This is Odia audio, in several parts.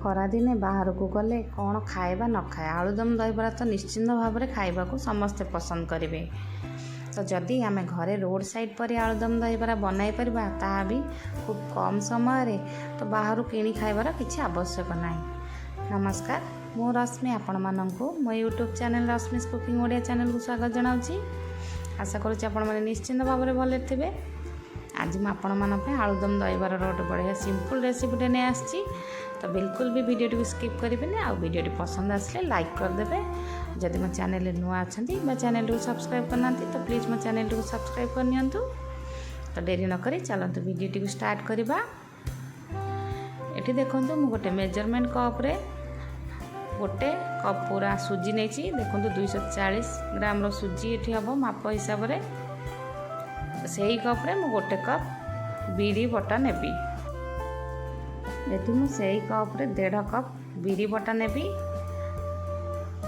ଖରାଦିନେ ବାହାରକୁ ଗଲେ କ'ଣ ଖାଇବା ନ ଖାଏ, ଆଳୁଦମ ଦହିବରା ତ ନିଶ୍ଚିନ୍ତ ଭାବରେ ଖାଇବାକୁ ସମସ୍ତେ ପସନ୍ଦ କରିବେ। ତ ଯଦି ଆମେ ଘରେ ରୋଡ଼ ସାଇଡ଼୍ ପରି ଆଳୁଦମ ଦହିବରା ବନାଇ ପାରିବା, ତାହା ବି ଖୁବ୍ କମ୍ ସମୟରେ, ତ ବାହାରୁ କିଣି ଖାଇବାର କିଛି ଆବଶ୍ୟକ ନାହିଁ। ନମସ୍କାର, ମୁଁ ରଶ୍ମି ଆପଣମାନଙ୍କୁ ମୋ ୟୁଟ୍ୟୁବ୍ ଚ୍ୟାନେଲ୍ ରଶ୍ମିସ୍ କୁକିଂ ଓଡ଼ିଆ ଚ୍ୟାନେଲକୁ ସ୍ୱାଗତ ଜଣାଉଛି। ଆଶା କରୁଛି ଆପଣମାନେ ନିଶ୍ଚିନ୍ତ ଭାବରେ ଭଲରେ ଥିବେ। ଆଜି ମୁଁ ଆପଣମାନଙ୍କ ପାଇଁ ଆଳୁଦମ ଦହିବରାର ଗୋଟେ ବଢ଼ିଆ ସିମ୍ପଲ୍ ରେସିପିଟେ ନେଇ ଆସିଛି। ତ ବିଲକୁଲ ବି ଭିଡ଼ିଓଟିକୁ ସ୍କିପ୍ କରିବେନି, ଆଉ ଭିଡ଼ିଓଟି ପସନ୍ଦ ଆସିଲେ ଲାଇକ୍ କରିଦେବେ। ଯଦି ମୋ ଚ୍ୟାନେଲରେ ନୂଆ ଅଛନ୍ତି ବା ଚ୍ୟାନେଲଟିକୁ ସବସ୍କ୍ରାଇବ୍ କରିନାହାନ୍ତି ତ ପ୍ଲିଜ୍ ମୋ ଚ୍ୟାନେଲଟିକୁ ସବସ୍କ୍ରାଇବ୍ କରିନିଅନ୍ତୁ। ତ ଡେରି ନକରି ଚାଲନ୍ତୁ ଭିଡ଼ିଓଟିକୁ ଷ୍ଟାର୍ଟ କରିବା। ଏଠି ଦେଖନ୍ତୁ ମୁଁ ଗୋଟେ ମେଜରମେଣ୍ଟ କପ୍ରେ ଗୋଟେ କପ୍ ପୁରା ସୁଜି ନେଇଛି। ଦେଖନ୍ତୁ 240 ଗ୍ରାମର ସୁଜି ଏଠି ହେବ ମାପ ହିସାବରେ। ସେହି କପ୍ରେ ମୁଁ ଗୋଟେ କପ୍ ବିରି ବଟା ନେବି। ଏଠି ମୁଁ ସେହି କପ୍ରେ 1.5 କପ୍ ବିରି ବଟା ନେବି।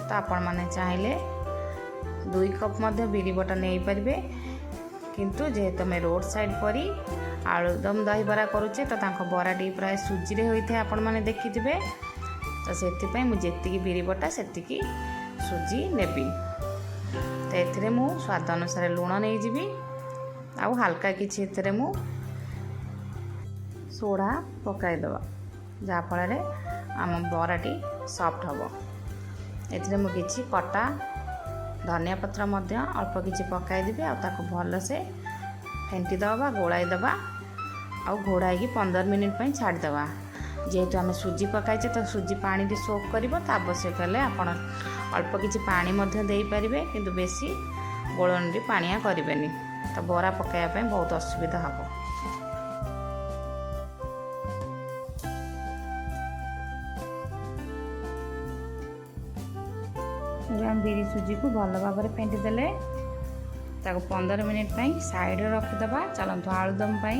ତ ଆପଣମାନେ ଚାହିଁଲେ 2 କପ୍ ମଧ୍ୟ ବିରି ବଟା ନେଇପାରିବେ, କିନ୍ତୁ ଯେହେତୁ ଆମେ ରୋଡ଼ ସାଇଡ଼୍ ପରି ଆଳୁଦମ ଦହିବରା କରୁଛେ ତ ତାଙ୍କ ବରାଟି ପ୍ରାୟ ସୁଜିରେ ହୋଇଥାଏ, ଆପଣମାନେ ଦେଖିଥିବେ। ତ ସେଥିପାଇଁ ମୁଁ ଯେତିକି ବିରି ବଟା ସେତିକି ସୁଜି ନେବି। ତ ଏଥିରେ ମୁଁ ସ୍ୱାଦ ଅନୁସାରେ ଲୁଣ ନେଇଯିବି, ଆଉ ହାଲକା କିଛି ଏଥିରେ ମୁଁ ସୋଡ଼ା ପକାଇଦେବା, ଯାହାଫଳରେ ଆମ ବରାଟି ସଫ୍ଟ ହେବ। ଏଥିରେ ମୁଁ କିଛି କଟା ଧନିଆ ପତ୍ର ମଧ୍ୟ ଅଳ୍ପ କିଛି ପକାଇଦେବି, ଆଉ ତାକୁ ଭଲସେ ଫେଣ୍ଟି ଦେବା ବା ଗୋଳାଇ ଦେବା, ଆଉ ଘୋଡ଼ାଇକି 15 ମିନିଟ୍ ପାଇଁ ଛାଡ଼ିଦେବା। ଯେହେତୁ ଆମେ ସୁଜି ପକାଇଛେ ତ ସୁଜି ପାଣିରେ ସୋକ୍ କରିବ, ତ ଆବଶ୍ୟକ ହେଲେ ଆପଣ ଅଳ୍ପ କିଛି ପାଣି ମଧ୍ୟ ଦେଇପାରିବେ, କିନ୍ତୁ ବେଶୀ ଗୋଳଣଟି ପାଣିଆ କରିବେନି, ତ ବରା ପକାଇବା ପାଇଁ ବହୁତ ଅସୁବିଧା ହେବ। ଏବେ ଆମେ ବିରି ସୁଜିକୁ ଭଲ ଭାବରେ ଫେଣ୍ଟି ଦେଲେ, ତାକୁ 15 ମିନିଟ୍ ପାଇଁ ସାଇଡ଼ରେ ରଖିଦେବା। ଚାଲନ୍ତୁ ଆଳୁଦମ ପାଇଁ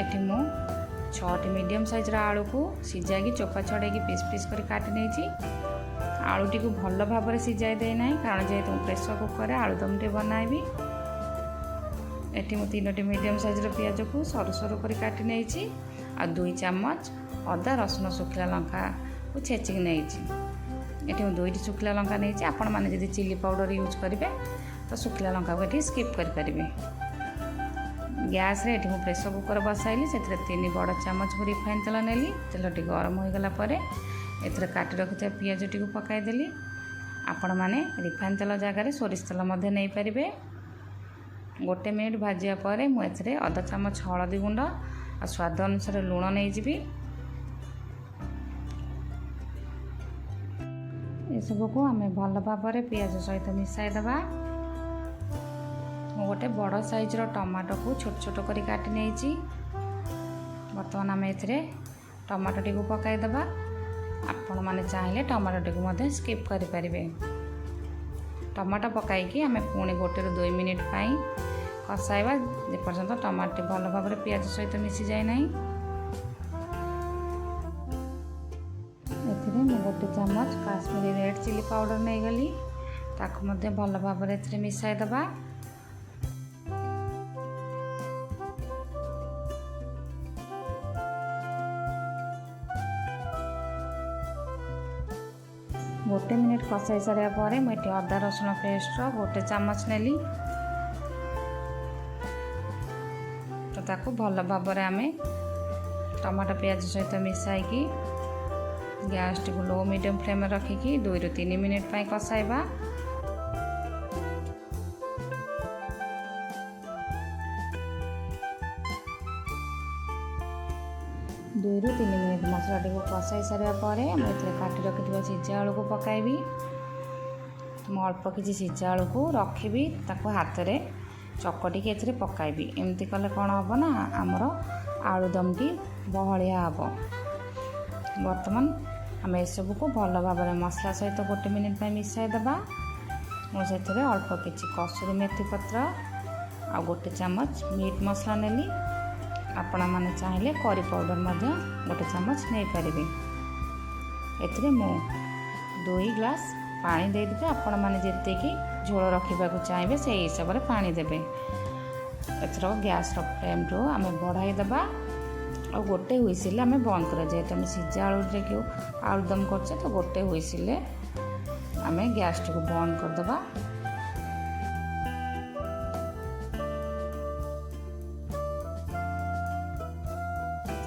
ଏଠି ମୁଁ 6ଟି ମିଡ଼ିୟମ୍ ସାଇଜ୍ର ଆଳୁକୁ ସିଝାଇକି ଚୋପା ଛଡ଼େଇକି ପିସ୍ ପିସ୍ କରି କାଟି ନେଇଛି। ଆଳୁଟିକୁ ଭଲ ଭାବରେ ସିଝାଇ ଦେଇନାହିଁ, କାରଣ ଯେହେତୁ ମୁଁ ପ୍ରେସର କୁକରରେ ଆଳୁଦମଟି ବନାଇବି। ଏଠି ମୁଁ 3ଟି ମିଡ଼ିୟମ୍ ସାଇଜ୍ର ପିଆଜକୁ ସରୁ ସରୁ କରି କାଟି ନେଇଛି, ଆଉ 2 ଚାମଚ ଅଦା ରସୁଣ ଶୁଖିଲା ଲଙ୍କାକୁ ଛେଚିକି ନେଇଛି। ଏଠି ମୁଁ 2ଟି ଶୁଖିଲା ଲଙ୍କା ନେଇଛି। ଆପଣମାନେ ଯଦି ଚିଲି ପାଉଡ଼ର ୟୁଜ୍ କରିବେ ତ ଶୁଖିଲା ଲଙ୍କାକୁ ଏଠି ସ୍କିପ୍ କରିପାରିବେ। ଗ୍ୟାସ୍ରେ ଏଠି ମୁଁ ପ୍ରେସର କୁକର ବସାଇଲି, ସେଥିରେ 3 ବଡ଼ ଚାମଚ ରିଫାଇନ୍ ତେଲ ନେଲି। ତେଲଟି ଗରମ ହୋଇଗଲା ପରେ ଏଥିରେ କାଟି ରଖିଥିବା ପିଆଜଟିକୁ ପକାଇଦେଲି। ଆପଣମାନେ ରିଫାଇନ୍ ତେଲ ଜାଗାରେ ସୋରିଷ ତେଲ ମଧ୍ୟ ନେଇପାରିବେ। 1 ମିନିଟ୍ ଭାଜିବା ପରେ ମୁଁ ଏଥିରେ ଅଧା ଚାମଚ ହଳଦୀ ଗୁଣ୍ଡ ଆଉ ସ୍ୱାଦ ଅନୁସାରେ ଲୁଣ ନେଇଯିବି। ଏସବୁକୁ ଆମେ ଭଲ ଭାବରେ ପିଆଜ ସହିତ ମିଶାଇ ଦେବା। ମୁଁ ଗୋଟେ ବଡ଼ ସାଇଜ୍ର ଟମାଟୋକୁ ଛୋଟ ଛୋଟ କରି କାଟି ନେଇଛି। ବର୍ତ୍ତମାନ ଆମେ ଏଥିରେ ଟମାଟୋଟିକୁ ପକାଇଦେବା। ଆପଣମାନେ ଚାହିଁଲେ ଟମାଟୋଟିକୁ ମଧ୍ୟ ସ୍କିପ୍ କରିପାରିବେ। ଟମାଟୋ ପକାଇକି ଆମେ ପୁଣି 1ରୁ 2 ମିନିଟ୍ ପାଇଁ କଷାଇବା, ଯେପର୍ଯ୍ୟନ୍ତ ଟମାଟୋଟି ଭଲ ଭାବରେ ପିଆଜ ସହିତ ମିଶିଯାଏ ନାହିଁ। ଏଥିରେ ମୁଁ 1 ଚାମଚ କାଶ୍ମୀରୀ ରେଡ଼୍ ଚିଲି ପାଉଡ଼ର ନେଇଗଲି, ତାକୁ ମଧ୍ୟ ଭଲ ଭାବରେ ଏଥିରେ ମିଶାଇ ଦେବା। ଗୋଟେ ମିନିଟ୍ କଷାଇ ସାରିବା ପରେ ମୁଁ ଏଠି ଅଦା ରସୁଣ ପେଷ୍ଟର 1 ଚାମଚ ନେଲି। ତ ତାକୁ ଭଲ ଭାବରେ ଆମେ ଟମାଟୋ ପିଆଜ ସହିତ ମିଶାଇକି ଗ୍ୟାସ୍ଟିକୁ ଲୋ ମିଡ଼ିୟମ୍ ଫ୍ଲେମ୍ରେ ରଖିକି 2ରୁ 3 ମିନିଟ୍ ପାଇଁ କଷାଇବା। ଦୁଇରୁ 3 ମିନିଟ୍ ମସଲାଟିକୁ କଷାଇ ସାରିବା ପରେ ମୁଁ ଏଥିରେ କାଟି ରଖିଥିବା ସିଝା ଆଳୁକୁ ପକାଇବି। ମୁଁ ଅଳ୍ପ କିଛି ସିଝା ଆଳୁକୁ ରଖିବି, ତାକୁ ହାତରେ ଚକଟିକି ଏଥିରେ ପକାଇବି। ଏମିତି କଲେ କ'ଣ ହେବ ନା ଆମର ଆଳୁଦମଟି ବହଳିଆ ହେବ। ବର୍ତ୍ତମାନ ଆମେ ଏସବୁକୁ ଭଲ ଭାବରେ ମସଲା ସହିତ 1 ମିନିଟ୍ ପାଇଁ ମିଶାଇ ଦେବା। ମୁଁ ସେଥିରେ ଅଳ୍ପ କିଛି କସୁରୀ ମେଥି ପତ୍ର ଆଉ 1 ଚାମଚ ମିଟ୍ ମସଲା ନେଲି। ଆପଣମାନେ ଚାହିଁଲେ କରି ପାଉଡ଼ର ମଧ୍ୟ 1 ଚାମଚ ନେଇପାରିବେ। ଏଥିରେ ମୁଁ 2 ଗ୍ଲାସ୍ ପାଣି ଦେଇଦେବେ। ଆପଣମାନେ ଯେତିକି ଝୋଳ ରଖିବାକୁ ଚାହିଁବେ ସେହି ହିସାବରେ ପାଣି ଦେବେ। ଏଥର ଗ୍ୟାସ୍ର ଫ୍ଲେମ୍ରୁ ଆମେ ବଢ଼ାଇ ଦେବା। ଆଉ ଗୋଟେ ହୁଇସିଲ୍ ଆମେ ବନ୍ଦ କରିବା। ଯେହେତୁ ଆମେ ସିଝା ଆଳୁରେ କେଉଁ ଆଳୁଦମ୍ କରୁଛେ ତ ଗୋଟେ ହୁଇସିଲ୍ ଆମେ ଗ୍ୟାସ୍ଟିକୁ ବନ୍ଦ କରିଦେବା।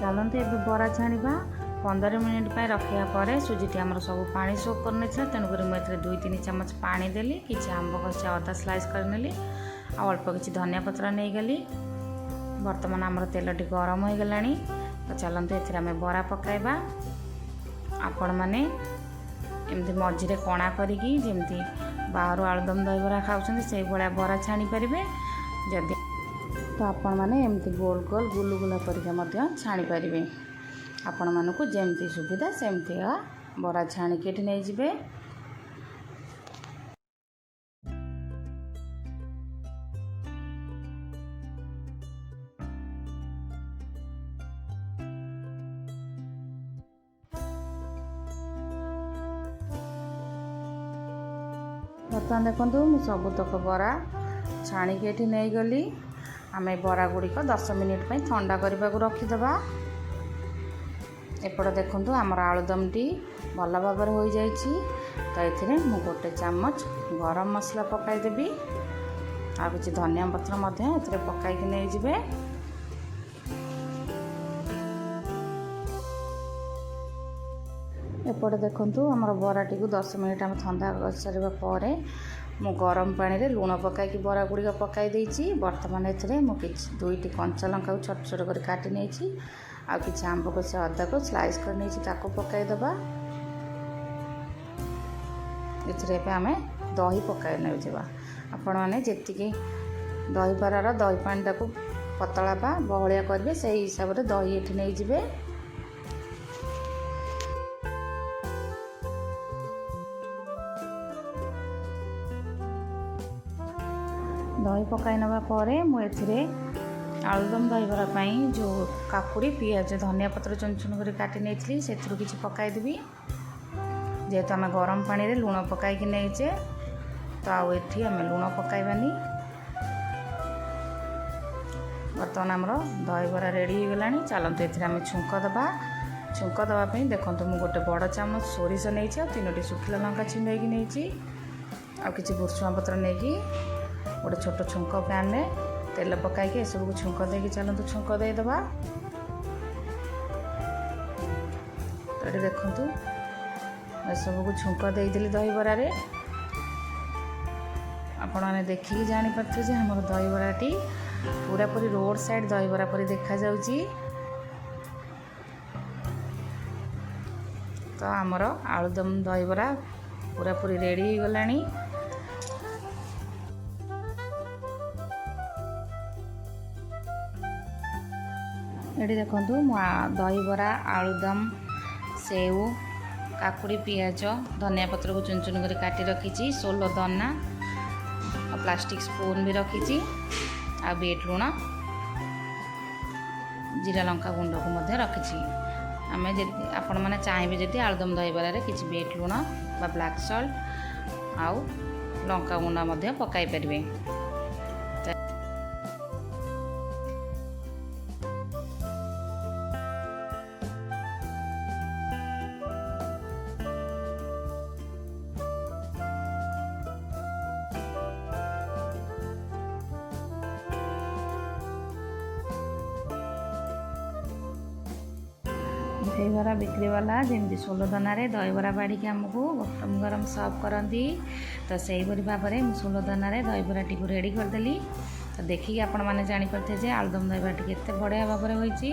ଚାଲନ୍ତୁ ଏବେ ବରା ଛାଣିବା। 15 ମିନିଟ୍ ପାଇଁ ରଖିବା ପରେ ସୁଜିଟି ଆମର ସବୁ ପାଣି ସୋକ୍ କରିନେଇଥିଲା, ତେଣୁକରି ମୁଁ ଏଥିରେ 2-3 ଚାମଚ ପାଣି ଦେଲି, କିଛି ଆମ୍ବ କଷିଆ ଅଦା ସ୍ଲାଇସ୍ କରିନେଲି, ଆଉ ଅଳ୍ପ କିଛି ଧନିଆ ପତ୍ର ନେଇଗଲି। ବର୍ତ୍ତମାନ ଆମର ତେଲଟି ଗରମ ହୋଇଗଲାଣି, ତ ଚାଲନ୍ତୁ ଏଥିରେ ଆମେ ବରା ପକାଇବା। ଆପଣମାନେ ଏମିତି ମଝିରେ କଣା କରିକି ଯେମିତି ବାହାରୁ ଆଳୁଦମ୍ ଦହିବରା ଖାଉଛନ୍ତି ସେଇଭଳିଆ ବରା ଛାଣିପାରିବେ। ଯଦି ତ ଆପଣମାନେ ଏମିତି ଗୋଲ ଗୋଲ ଗୁଲୁଗୁଲା ପରିକା ମଧ୍ୟ ଛାଣିପାରିବେ। ଆପଣମାନଙ୍କୁ ଯେମିତି ସୁବିଧା ସେମିତିଆ ବରା ଛାଣିକି ଏଠି ନେଇଯିବେ। ବର୍ତ୍ତମାନ ଦେଖନ୍ତୁ ମୁଁ ସବୁତକ ବରା ଛାଣିକି ଏଠି ନେଇଗଲି। ଆମେ ବରା ଗୁଡ଼ିକ 10 ମିନିଟ୍ ପାଇଁ ଥଣ୍ଡା କରିବାକୁ ରଖିଦେବା। ଏପଟେ ଦେଖନ୍ତୁ ଆମର ଆଳୁଦମ୍ଟି ଭଲ ଭାବରେ ହୋଇଯାଇଛି। ତ ଏଥିରେ ମୁଁ 1 ଚାମଚ ଗରମ ମସଲା ପକାଇଦେବି, ଆଉ କିଛି ଧନିଆ ପତ୍ର ମଧ୍ୟ ଏଥିରେ ପକାଇକି ନେଇଯିବେ। ଏପଟେ ଦେଖନ୍ତୁ ଆମର ବରାଟିକୁ 10 ମିନିଟ୍ ଆମେ ଥଣ୍ଡା କରିସାରିବା ପରେ ମୁଁ ଗରମ ପାଣିରେ ଲୁଣ ପକାଇକି ବରା ଗୁଡ଼ିକ ପକାଇ ଦେଇଛି। ବର୍ତ୍ତମାନ ଏଥିରେ ମୁଁ କିଛି 2ଟି କଞ୍ଚା ଲଙ୍କାକୁ ଛୋଟ ଛୋଟ କରି କାଟି ନେଇଛି, ଆଉ କିଛି ଆମ୍ବ କଷିଆ ଅଦାକୁ ସ୍ଲାଇସ୍ କରି ନେଇଛି, ତାକୁ ପକାଇଦେବା। ଏଥିରେ ଏବେ ଆମେ ଦହି ପକାଇ ନେଇଯିବା। ଆପଣମାନେ ଯେତିକି ଦହି ବରାର ଦହି ପାଣିଟାକୁ ପତଳା ବା ବହଳିଆ କରିବେ ସେଇ ହିସାବରେ ଦହି ଏଠି ନେଇଯିବେ। ଦହି ପକାଇ ନେବା ପରେ ମୁଁ ଏଥିରେ ଆଳୁଦମ୍ ଦହିବରା ପାଇଁ ଯେଉଁ କାକୁଡ଼ି, ପିଆଜ, ଧନିଆ ପତ୍ର ଚୁନ ଚୁନ କରି କାଟି ନେଇଥିଲି ସେଥିରୁ କିଛି ପକାଇଦେବି। ଯେହେତୁ ଆମେ ଗରମ ପାଣିରେ ଲୁଣ ପକାଇକି ନେଇଛେ ତ ଆଉ ଏଠି ଆମେ ଲୁଣ ପକାଇବାନି। ବର୍ତ୍ତମାନ ଆମର ଦହିବରା ରେଡ଼ି ହୋଇଗଲାଣି। ଚାଲନ୍ତୁ ଏଥିରେ ଆମେ ଛୁଙ୍କ ଦେବା। ଛୁଙ୍କ ଦେବା ପାଇଁ ଦେଖନ୍ତୁ ମୁଁ 1 ବଡ଼ ଚାମଚ ସୋରିଷ ନେଇଛି, ଆଉ 3ଟି ଶୁଖିଲା ଲଙ୍କା ଛିଣ୍ଡେଇକି ନେଇଛି, ଆଉ କିଛି ଭୃଷଙ୍ଗ ପତ୍ର ନେଇକି ଗୋଟେ ଛୋଟ ଛୁଙ୍କ ପ୍ୟାନ୍ରେ ତେଲ ପକାଇକି ଏସବୁକୁ ଛୁଙ୍କ ଦେଇକି ଚାଲନ୍ତୁ ଛୁଙ୍କ ଦେଇଦେବା। ଏଠି ଦେଖନ୍ତୁ ଏସବୁକୁ ଛୁଙ୍କ ଦେଇଦେଲି ଦହିବରାରେ। ଆପଣମାନେ ଦେଖିକି ଜାଣିପାରୁଥିବେ ଯେ ଆମର ଦହିବରାଟି ପୁରାପୁରି ରୋଡ଼ ସାଇଡ଼୍ ଦହିବରା ପରି ଦେଖାଯାଉଛି। ତ ଆମର ଆଳୁଦମ୍ ଦହିବରା ପୁରାପୁରି ରେଡ଼ି ହୋଇଗଲାଣି। ଏଠି ଦେଖନ୍ତୁ ମୁଁ ଦହିବରା, ଆଳୁଦମ୍, ସେଉ, କାକୁଡ଼ି, ପିଆଜ, ଧନିଆ ପତ୍ରକୁ ଚୁନ ଚୁନ କରି କାଟି ରଖିଛି, ସୋଲ ଦାନା ଆଉ ପ୍ଲାଷ୍ଟିକ୍ ସ୍ପୁନ୍ ବି ରଖିଛି, ଆଉ ବିଟ୍ ଲୁଣ, ଜିରା ଲଙ୍କା ଗୁଣ୍ଡକୁ ମଧ୍ୟ ରଖିଛି। ଆମେ ଯଦି ଆପଣମାନେ ଚାହିଁବେ ଯଦି ଆଳୁଦମ୍ ଦହିବରାରେ କିଛି ବିଟ୍ ଲୁଣ ବା ବ୍ଲାକ୍ ସଲ୍ଟ ଆଉ ଲଙ୍କା ଗୁଣ୍ଡ ମଧ୍ୟ ପକାଇ ପାରିବେ। ଦହିବରା ବିକ୍ରିବାଲା ଯେମିତି ସୋଲଦାନାରେ ଦହିବରା ବାଢ଼ିକି ଆମକୁ ଗରମ ଗରମ ସର୍ଭ କରନ୍ତି, ତ ସେହିପରି ଭାବରେ ମୁଁ ସୋଲଦାନାରେ ଦହିବରାଟିକୁ ରେଡ଼ି କରିଦେଲି। ତ ଦେଖିକି ଆପଣମାନେ ଜାଣିପାରୁଥିବେ ଯେ ଆଳୁଦମ୍ ଦହିବରାଟି କେତେ ବଢ଼ିଆ ଭାବରେ ହୋଇଛି।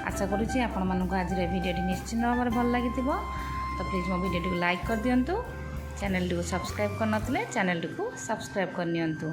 ଆଶା କରୁଛି ଆପଣମାନଙ୍କୁ ଆଜିର ଭିଡ଼ିଓଟି ନିଶ୍ଚିନ୍ତ ଭାବରେ ଭଲ ଲାଗିଥିବ। ତ ପ୍ଲିଜ୍ ମୋ ଭିଡ଼ିଓଟିକୁ ଲାଇକ୍ କରିଦିଅନ୍ତୁ। ଚ୍ୟାନେଲଟିକୁ ସବସ୍କ୍ରାଇବ୍ କରିନଥିଲେ ଚ୍ୟାନେଲଟିକୁ ସବସ୍କ୍ରାଇବ୍ କରିନିଅନ୍ତୁ।